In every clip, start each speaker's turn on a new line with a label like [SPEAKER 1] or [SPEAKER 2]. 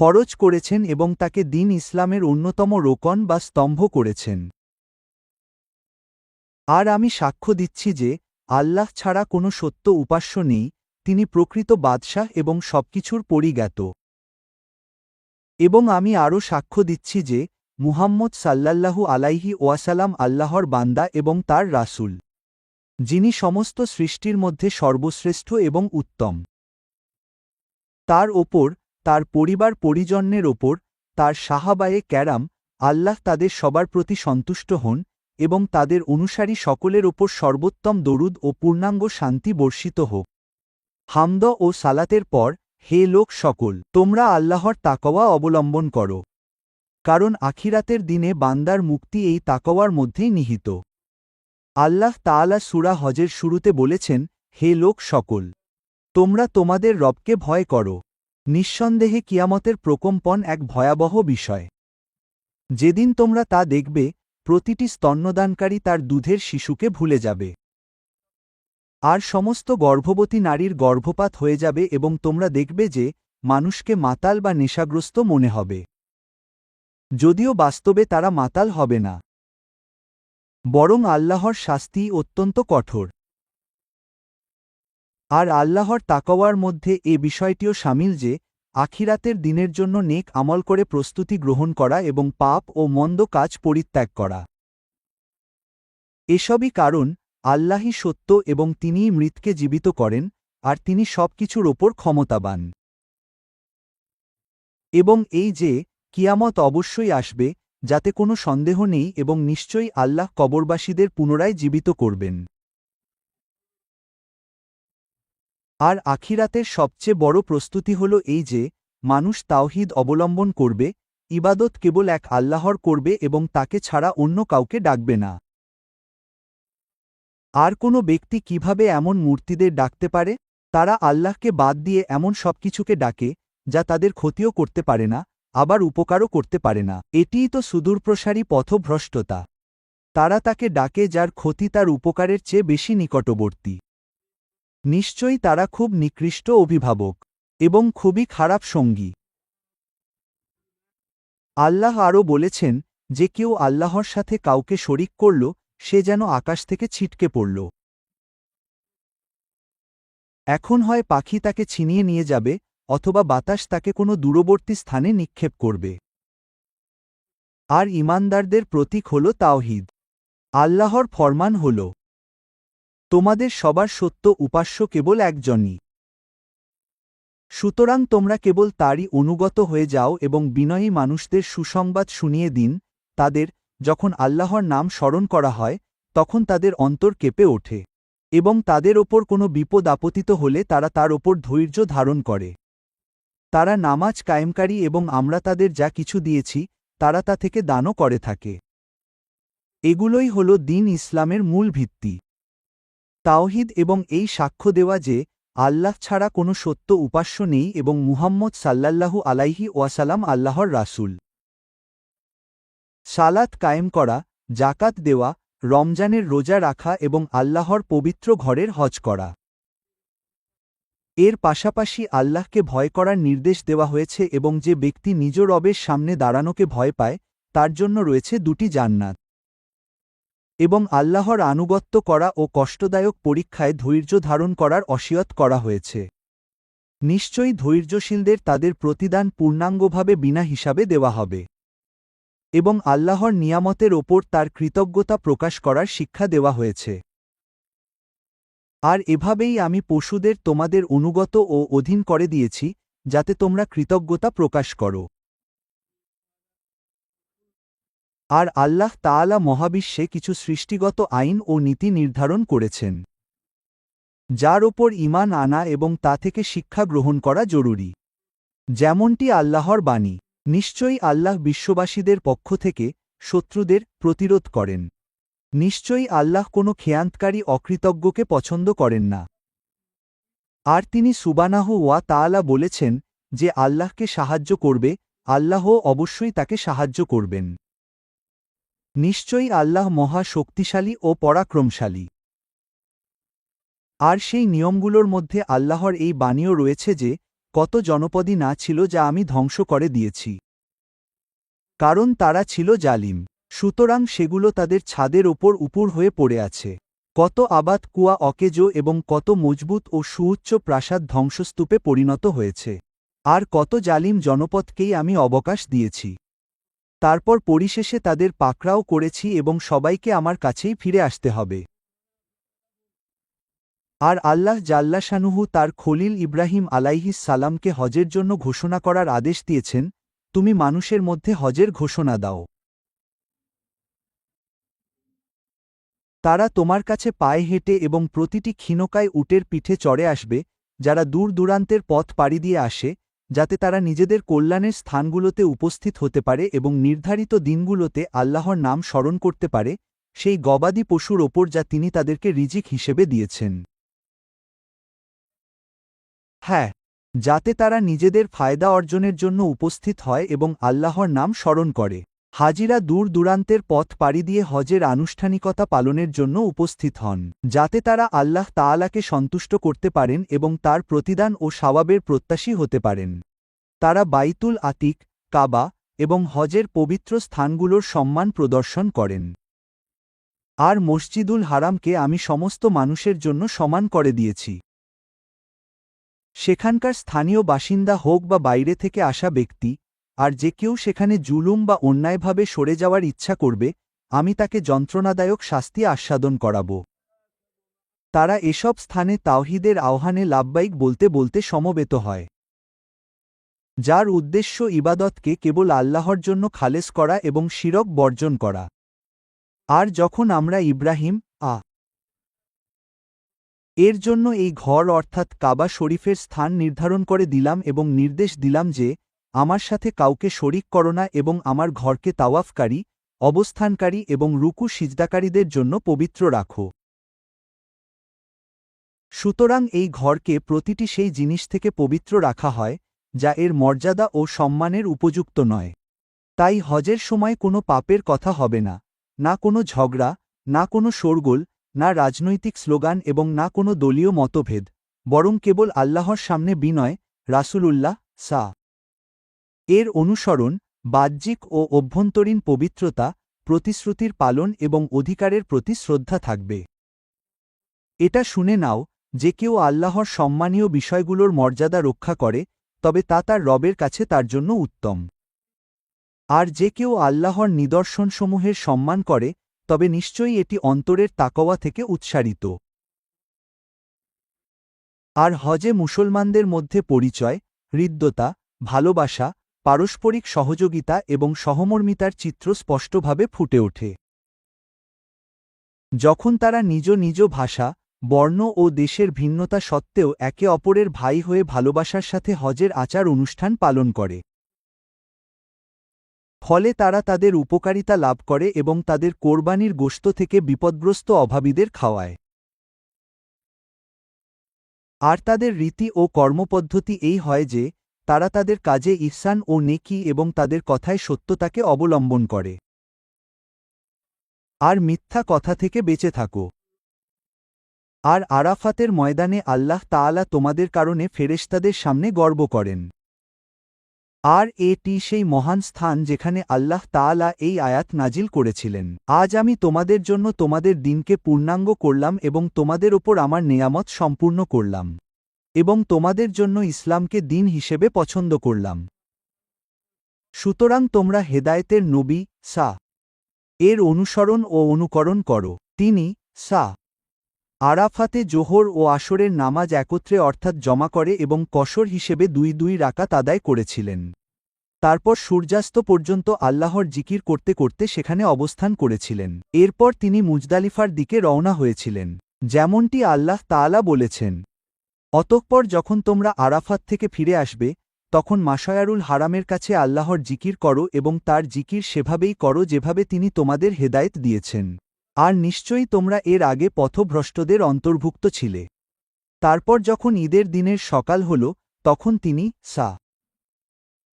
[SPEAKER 1] ফরজ করেছেন এবং তাকে দ্বীন ইসলামের অন্যতম রোকন বা স্তম্ভ করেছেন। আর আমি সাক্ষ্য দিচ্ছি যে আল্লাহ ছাড়া কোনো সত্য উপাস্য নেই, তিনি প্রকৃত বাদশাহ এবং সবকিছুর পরিজ্ঞাত। এবং আমি আরও সাক্ষ্য দিচ্ছি যে মুহাম্মদ সাল্লাল্লাহু আলাইহি ওয়াসাল্লাম আল্লাহর বান্দা এবং তার রাসূল, যিনি সমস্ত সৃষ্টির মধ্যে সর্বশ্রেষ্ঠ এবং উত্তম। তার ওপর, তার পরিবার পরিজনের ওপর, তার সাহাবায়ে ক্যারাম, আল্লাহ তাদের সবার প্রতি সন্তুষ্ট হন এবং তাদের অনুসারী সকলের ওপর সর্বোত্তম দরুদ ও পূর্ণাঙ্গ শান্তি বর্ষিত হোক। হামদ ও সালাতের পর, হে লোক সকল, তোমরা আল্লাহর তাকওয়া অবলম্বন করো, কারণ আখিরাতের দিনে বান্দার মুক্তি এই তাকওয়ার মধ্যেই নিহিত। আল্লাহ তাআলা সূরা হজের শুরুতে বলেছেন, হে লোক সকল, তোমরা তোমাদের রবকে ভয় করো। নিঃসন্দেহে কিয়ামতের প্রকম্পন এক ভয়াবহ বিষয়। যেদিন তোমরা তা দেখবে, প্রতিটি স্তন্যদানকারী তার দুধের শিশুকে ভুলে যাবে। আর সমস্ত গর্ভবতী নারীর গর্ভপাত হয়ে যাবে এবং তোমরা দেখবে যে মানুষকে মাতাল বা নেশাগ্রস্ত মনে হবে, যদিও বাস্তবে তারা মাতাল হবে না, বরং আল্লাহর শাস্তি অত্যন্ত কঠোর। আর আল্লাহর তাকওয়ার মধ্যে এ বিষয়টিও শামিল যে আখিরাতের দিনের জন্য নেক আমল করে প্রস্তুতি গ্রহণ করা এবং পাপ ও মন্দ কাজ পরিত্যাগ করা। এসবই কারণ আল্লাহই সত্য এবং তিনিই মৃতকে জীবিত করেন, আর তিনি সবকিছুর ওপর ক্ষমতাবান। এবং এই যে কিয়ামত অবশ্যই আসবে, যাতে কোনো সন্দেহ নেই, এবং নিশ্চয়ই আল্লাহ কবরবাসীদের পুনরায় জীবিত করবেন। আর আখিরাতের সবচেয়ে বড় প্রস্তুতি হল এই যে মানুষ তাওহীদ অবলম্বন করবে, ইবাদত কেবল এক আল্লাহর করবে এবং তাকে ছাড়া অন্য কাউকে ডাকবে না। আর কোনো ব্যক্তি কিভাবে এমন মূর্তিদের ডাকতে পারে? তারা আল্লাহকে বাদ দিয়ে এমন সবকিছুকে ডাকে যা তাদের ক্ষতিও করতে পারে না, আবার উপকারও করতে পারে না। এটিই তো সুদূরপ্রসারী পথভ্রষ্টতা। তারা তাকে ডাকে যার ক্ষতি তার উপকারের চেয়ে বেশি নিকটবর্তী। নিশ্চয়ই তারা খুব নিকৃষ্ট অভিভাবক এবং খুবই খারাপ সঙ্গী। আল্লাহ আরও বলেছেন যে কেউ আল্লাহর সাথে কাউকে শরিক করল, সে যেন আকাশ থেকে ছিটকে পড়ল। এখন হয় পাখি তাকে ছিনিয়ে নিয়ে যাবে, অথবা বাতাস তাকে কোনো দূরবর্তী স্থানে নিক্ষেপ করবে। আর ঈমানদারদের প্রতীক হল তাওহীদ। আল্লাহর ফরমান হল, তোমাদের সবার সত্য উপাস্য কেবল একজনই। সুতরাং তোমরা কেবল তারই অনুগত হয়ে যাও এবং বিনয়ী মানুষদের সুসংবাদ শুনিয়ে দিন। তাদের, যখন আল্লাহর নাম স্মরণ করা হয়, তখন তাদের অন্তর কেঁপে ওঠে, এবং তাদের ওপর কোনো বিপদ আপতিত হলে তারা তার ওপর ধৈর্য ধারণ করে। তারা নামাজ কায়েমকারী এবং আমরা তাদের যা কিছু দিয়েছি, তারা তা থেকে দানও করে থাকে। এগুলোই হল দ্বীন ইসলামের মূল ভিত্তি, তাওহীদ, এবং এই সাক্ষ্য দেওয়া যে আল্লাহ ছাড়া কোনো সত্য উপাস্য নেই এবং মুহাম্মদ সাল্লাল্লাহু আলাইহি ওয়াসাল্লাম আল্লাহর রাসূল। সালাত কায়েম করা, জাকাত দেওয়া, রমজানের রোজা রাখা এবং আল্লাহর পবিত্র ঘরের হজ করা। এর পাশাপাশি আল্লাহকে ভয় করার নির্দেশ দেওয়া হয়েছে এবং যে ব্যক্তি নিজ রবের সামনে দাঁড়ানোকে ভয় পায়, তার জন্য রয়েছে দুটি জান্নাত। এবং আল্লাহর আনুগত্য করা ও কষ্টদায়ক পরীক্ষায় ধৈর্য ধারণ করার অসিয়ত করা হয়েছে। নিশ্চয়ই ধৈর্যশীলদের তাদের প্রতিদান পূর্ণাঙ্গভাবে বিনা হিসাবে দেওয়া হবে। এবং আল্লাহর নিয়ামতের ওপর তার কৃতজ্ঞতা প্রকাশ করার শিক্ষা দেওয়া হয়েছে। আর এভাবেই আমি পশুদের তোমাদের অনুগত ও অধীন করে দিয়েছি, যাতে তোমরা কৃতজ্ঞতা প্রকাশ করো। আর আল্লাহ তাআলা মহাবিশ্বে কিছু সৃষ্টিগত আইন ও নীতি নির্ধারণ করেছেন, যার ওপর ঈমান আনা এবং তা থেকে শিক্ষা গ্রহণ করা জরুরি। যেমনটি আল্লাহর বাণী, নিশ্চয়ই আল্লাহ বিশ্ববাসীদের পক্ষ থেকে শত্রুদের প্রতিরোধ করেন। নিশ্চয়ই আল্লাহ কোনো খেয়ান্তকারী অকৃতজ্ঞকে পছন্দ করেন না। আর তিনি সুবহানাহু ওয়া তাআলা বলেছেন যে আল্লাহকে সাহায্য করবে, আল্লাহ অবশ্যই তাকে সাহায্য করবেন। নিশ্চয়ই আল্লাহ মহা শক্তিশালী ও পরাক্রমশালী। আর সেই নিয়মগুলোর মধ্যে আল্লাহর এই বাণীও রয়েছে যে কত জনপদই না ছিল যা আমি ধ্বংস করে দিয়েছি, কারণ তারা ছিল জালিম। সুতরাং সেগুলো তাদের ছাদের ওপর উপুর হয়ে পড়ে আছে। কত আবাদ কুয়া অকেজো এবং কত মজবুত ও সুউচ্চ প্রাসাদ ধ্বংসস্তূপে পরিণত হয়েছে। আর কত জালিম জনপদকেই আমি অবকাশ দিয়েছি। তারপর পরিশেষে তাদের পাকড়াও করেছি এবং সবাইকে আমার কাছেই ফিরে আসতে হবে। আর আল্লাহ জাল্লাশানুহু তার খলিল ইব্রাহিম আলাইহিস সালামকে হজের জন্য ঘোষণা করার আদেশ দিয়েছেন, তুমি মানুষের মধ্যে হজের ঘোষণা দাও। তারা তোমার কাছে পায়ে হেঁটে এবং প্রতিটি ক্ষীণকায় উটের পিঠে চড়ে আসবে, যারা দূর দূরান্তের পথ পাড়ি দিয়ে আসে, যাতে তারা নিজেদের কল্যাণের স্থানগুলোতে উপস্থিত হতে পারে এবং নির্ধারিত দিনগুলোতে আল্লাহর নাম স্মরণ করতে পারে, সেই গবাদি পশুর ওপর যা তিনি তাদেরকে রিজিক হিসেবে দিয়েছেন। হ্যাঁ, যাতে তারা নিজেদের ফায়দা অর্জনের জন্য উপস্থিত হয় এবং আল্লাহর নাম স্মরণ করে। হাজিরা দূর দূরান্তের পথ পাড়ি দিয়ে হজের আনুষ্ঠানিকতা পালনের জন্য উপস্থিত হন, যাতে তারা আল্লাহ তাআলাকে সন্তুষ্ট করতে পারেন এবং তার প্রতিদান ও সওয়াবের প্রত্যাশী হতে পারেন। তারা বাইতুল আতিক, কাবা এবং হজের পবিত্র স্থানগুলোর সম্মান প্রদর্শন করেন। আর মসজিদুল হারামকে আমি সমস্ত মানুষের জন্য সমান করে দিয়েছি। সেখানকার স্থানীয় বাসিন্দা হোক বা বাইরে থেকে আসা ব্যক্তি, আর যে কেউ সেখানে জুলুম বা অন্যায়ভাবে সরে যাওয়ার ইচ্ছা করবে, আমি তাকে যন্ত্রণাদায়ক শাস্তি আস্বাদন করাব। তারা এসব স্থানে তাওহীদের আহ্বানে লাব্বাইক বলতে বলতে সমবেত হয়, যার উদ্দেশ্য ইবাদতকে কেবল আল্লাহর জন্য খালেস করা এবং শিরক বর্জন করা। আর যখন আমরা ইব্রাহিম এর জন্য এই ঘর অর্থাৎ কাবা শরীফের স্থান নির্ধারণ করে দিলাম এবং নির্দেশ দিলাম যে, আমার সাথে কাউকে শরিক করো না এবং আমার ঘরকে তাওয়াফকারী, অবস্থানকারী এবং রুকু সিজদাকারীদের জন্য পবিত্র রাখো। সুতরাং এই ঘরকে প্রতিটি সেই জিনিস থেকে পবিত্র রাখা হয়, যা এর মর্যাদা ও সম্মানের উপযুক্ত নয়। তাই হজের সময় কোনো পাপের কথা হবে না, না কোনো ঝগড়া, না কোনো শোরগোল, না রাজনৈতিক স্লোগান এবং না কোনো দলীয় মতভেদ, বরং কেবল আল্লাহর সামনে বিনয়, রাসূলুল্লাহ এর অনুসরণ, বাহ্যিক ও অভ্যন্তরীণ পবিত্রতা, প্রতিশ্রুতির পালন এবং অধিকারের প্রতি শ্রদ্ধা থাকবে। এটা শুনে নাও, যে কেউ আল্লাহর সম্মানীয় বিষয়গুলোর মর্যাদা রক্ষা করে, তবে তা তার রবের কাছে তার জন্য উত্তম। আর যে কেউ আল্লাহর নিদর্শনসমূহের সম্মান করে, তবে নিশ্চয়ই এটি অন্তরের তাকওয়া থেকে উৎসারিত। আর হজে মুসলমানদের মধ্যে পরিচয়, হৃদ্যতা, ভালোবাসা, পারস্পরিক সহযোগিতা এবং সহমর্মিতার চিত্র স্পষ্টভাবে ফুটে ওঠে। যখন তারা নিজ নিজ ভাষা, বর্ণ ও দেশের ভিন্নতা সত্ত্বেও একে অপরের ভাই হয়ে ভালোবাসার সাথে হজের আচার অনুষ্ঠান পালন করে, ফলে তারা তাদের উপকারিতা লাভ করে এবং তাদের কোরবানির গোশত থেকে বিপদগ্রস্ত অভাবীদের খাওয়ায়। আর তাদের রীতি ও কর্মপদ্ধতি এই হয় যে, তারা তাদের কাজে ইহসান ও নেকি এবং তাদের কথায় সত্যতাকে অবলম্বন করে। আর মিথ্যা কথা থেকে বেঁচে থাকো। আর আরাফাতের ময়দানে আল্লাহ তাআলা তোমাদের কারণে ফেরেশতাদের সামনে গর্ব করেন। আর এটি সেই মহান স্থান যেখানে আল্লাহ তাআলা এই আয়াত নাজিল করেছিলেন, আজ আমি তোমাদের জন্য তোমাদের দিনকে পূর্ণাঙ্গ করলাম এবং তোমাদের ওপর আমার নেয়ামত সম্পূর্ণ করলাম, এবং তোমাদের জন্য ইসলামকে দিন হিসেবে পছন্দ করলাম। সুতরাং তোমরা হেদায়েতের নবী এর অনুসরণ ও অনুকরণ করো। তিনি আরাফাতে জোহর ও আসরের নামাজ একত্রে অর্থাৎ জমা করে এবং কসর হিসেবে 2 রাকাত আদায় করেছিলেন। তারপর সূর্যাস্ত পর্যন্ত আল্লাহর জিকির করতে করতে সেখানে অবস্থান করেছিলেন। এরপর তিনি মুজদালিফার দিকে রওনা হয়েছিলেন, যেমনটি আল্লাহ তাআলা বলেছেন। অতঃপর যখন তোমরা আরাফাত থেকে ফিরে আসবে, তখন মাশায়ারুল হারামের কাছে আল্লাহর জিকির করো এবং তার জিকির সেভাবেই করো যেভাবে তিনি তোমাদের হেদায়েত দিয়েছেন। আর নিশ্চয়ই তোমরা এর আগে পথভ্রষ্টদের অন্তর্ভুক্ত ছিলে। তারপর যখন ঈদের দিনের সকাল হল, তখন তিনি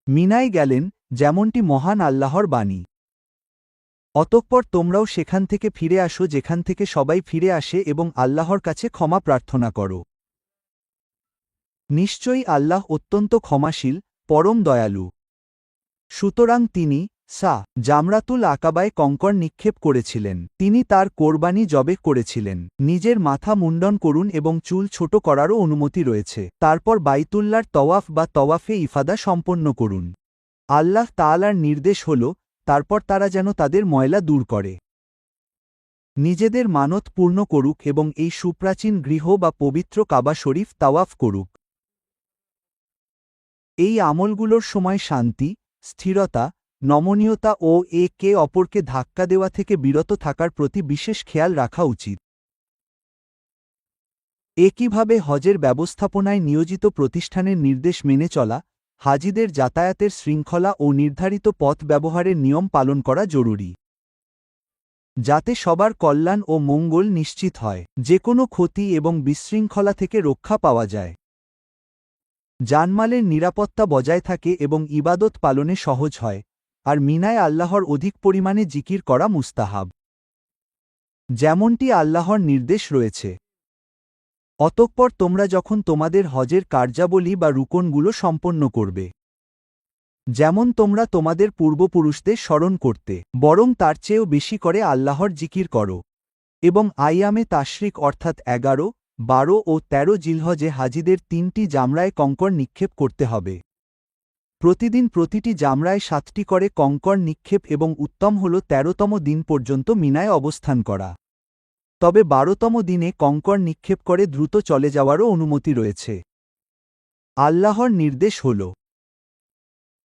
[SPEAKER 1] মিনায় গেলেন, যেমনটি মহান আল্লাহর বাণী। অতঃপর তোমরাও সেখান থেকে ফিরে আসো যেখান থেকে সবাই ফিরে আসে এবং আল্লাহর কাছে ক্ষমা প্রার্থনা করো। নিশ্চয়ই আল্লাহ অত্যন্ত ক্ষমাশীল, পরম দয়ালু। সুতরাং তিনি জামরাতুল আকাবায় কঙ্কর নিক্ষেপ করেছিলেন। তিনি তার কোরবানি জবে করেছিলেন। নিজের মাথা মুন্ডন করুন এবং চুল ছোট করারও অনুমতি রয়েছে। তারপর বাইতুল্লার তওয়াফ বা তওয়াফে ইফাদা সম্পন্ন করুন। আল্লাহ তাআলার নির্দেশ হল, তারপর তারা যেন তাদের ময়লা দূর করে, নিজেদের মানত পূর্ণ করুক এবং এই সুপ্রাচীন গৃহ বা পবিত্র কাবা শরীফ তাওয়াফ করুক। এই আমলগুলোর সময় শান্তি, স্থিরতা, নমনীয়তা ও একে অপরকে ধাক্কা দেওয়া থেকে বিরত থাকার প্রতি বিশেষ খেয়াল রাখা উচিত। একইভাবে হজের ব্যবস্থাপনায় নিয়োজিত প্রতিষ্ঠানের নির্দেশ মেনে চলা, হাজিদের যাতায়াতের শৃঙ্খলা ও নির্ধারিত পথ ব্যবহারের নিয়ম পালন করা জরুরি, যাতে সবার কল্যাণ ও মঙ্গল নিশ্চিত হয়, যে কোনো ক্ষতি এবং বিশৃঙ্খলা থেকে রক্ষা পাওয়া যায়, জানমালের নিরাপত্তা বজায় থাকে এবং ইবাদত পালনে সহজ হয়, আর মিনায় আল্লাহর অধিক পরিমাণে জিকির করা মুস্তাহাব, যেমনটি আল্লাহর নির্দেশ রয়েছে। অতঃপর তোমরা যখন তোমাদের হজের কার্যাবলী বা রুকনগুলো সম্পন্ন করবে, যেমন তোমরা তোমাদের পূর্বপুরুষদের স্মরণ করতে, বরং তার চেয়েও বেশি করে আল্লাহর জিকির করো, এবং আইয়ামে তাশরিক অর্থাৎ 11, 12 ও 13 জিলহজে হাজিদের 3টি জামরায় কঙ্কর নিক্ষেপ করতে হবে। প্রতিদিন প্রতিটি জামরায় 7টি করে কঙ্কর নিক্ষেপ এবং উত্তম হল 13তম দিন পর্যন্ত মিনায় অবস্থান করা। তবে 12তম দিনে কঙ্কর নিক্ষেপ করে দ্রুত চলে যাওয়ারও অনুমতি রয়েছে। আল্লাহর নির্দেশ হল,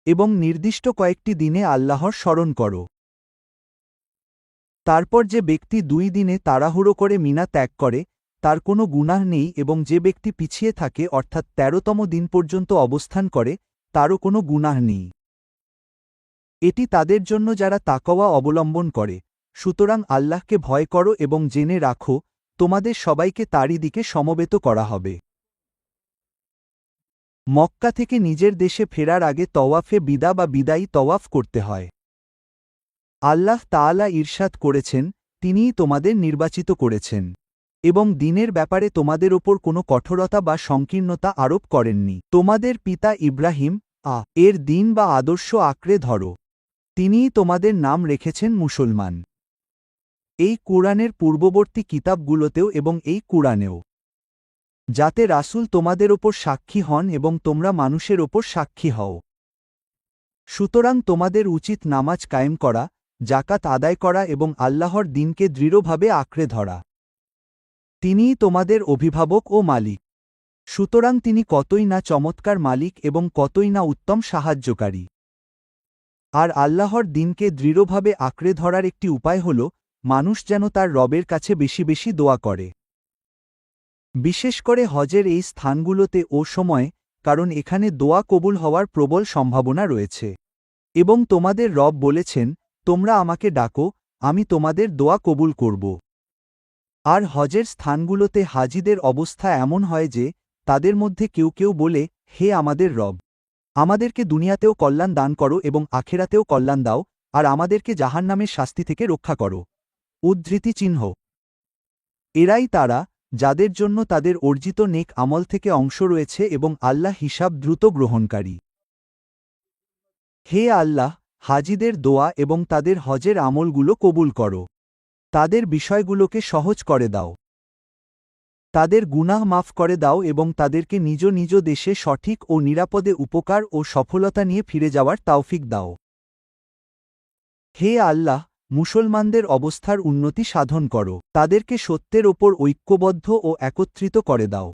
[SPEAKER 1] এবং নির্দিষ্ট কয়েকটি দিনে আল্লাহর স্মরণ করো। তারপর যে ব্যক্তি 2 দিনে তাড়াহুড়ো করে মিনা ত্যাগ করে, তার কোনো গুনাহ নেই, এবং যে ব্যক্তি পিছিয়ে থাকে অর্থাৎ 13তম দিন পর্যন্ত অবস্থান করে, তারও কোনো গুনাহ নেই। এটি তাদের জন্য যারা তাকওয়া অবলম্বন করে। সুতরাং আল্লাহকে ভয় করো এবং জেনে রাখো, তোমাদের সবাইকে তারই দিকে সমবেত করা হবে। মক্কা থেকে নিজের দেশে ফেরার আগে তওয়াফে বিদা বা বিদায়ী তওয়াফ করতে হয়। আল্লাহ তাআলা ইরশাদ করেছেন, তিনিই তোমাদের নির্বাচিত করেছেন, এবং দিনের ব্যাপারে তোমাদের ওপর কোনো কঠোরতা বা সংকীর্ণতা আরোপ করেননি। তোমাদের পিতা ইব্রাহিম এর দিন বা আদর্শ আঁকড়ে ধরো। তিনিই তোমাদের নাম রেখেছেন মুসলমান। এই কুরআনের পূর্ববর্তী কিতাবগুলোতেও এবং এই কুরআনেও, যাতে রাসূল তোমাদের ওপর সাক্ষী হন এবং তোমরা মানুষের ওপর সাক্ষী হও। সুতরাং তোমাদের উচিত নামাজ কায়েম করা, যাকাত আদায় করা এবং আল্লাহর দ্বীনকে দৃঢ়ভাবে আঁকড়ে ধরা। তিনিই তোমাদের অভিভাবক ও মালিক। সুতরাং তিনি কতই না চমৎকার মালিক এবং কতই না উত্তম সাহায্যকারী। আর আল্লাহর দ্বীনকে দৃঢ়ভাবে আঁকড়ে ধরার একটি উপায় হল, মানুষ যেন তার রবের কাছে বেশি বেশি দোয়া করে, বিশেষ করে হজের এই স্থানগুলোতে ও সময়, কারণ এখানে দোয়া কবুল হওয়ার প্রবল সম্ভাবনা রয়েছে। এবং তোমাদের রব বলেছেন, তোমরা আমাকে ডাকো, আমি তোমাদের দোয়া কবুল করব। আর হজের স্থানগুলোতে হাজিদের অবস্থা এমন হয় যে, তাদের মধ্যে কেউ কেউ বলে, হে আমাদের রব, আমাদেরকে দুনিয়াতেও কল্যাণ দান করো এবং আখেরাতেও কল্যাণ দাও, আর আমাদেরকে জাহান্নামের শাস্তি থেকে রক্ষা করো। উদ্ধৃতি চিহ্ন। এরাই তারা, যাদের জন্য তাদের অর্জিত নেক আমল থেকে অংশ রয়েছে এবং আল্লাহ হিসাব দ্রুত গ্রহণকারী। হে আল্লাহ, হাজিদের দোয়া এবং তাদের হজের আমলগুলো কবুল করো। তাদের বিষয়গুলোকে সহজ করে দাও। তাদের গুনাহ মাফ করে দাও এবং তাদেরকে নিজ নিজ দেশে সঠিক ও নিরাপদে উপকার ও সফলতা নিয়ে ফিরে যাওয়ার তৌফিক দাও। হে আল্লাহ, মুসলমানদের অবস্থার উন্নতি সাধন করো। তাদেরকে সত্যের ওপর ঐক্যবদ্ধ ও একত্রিত করে দাও।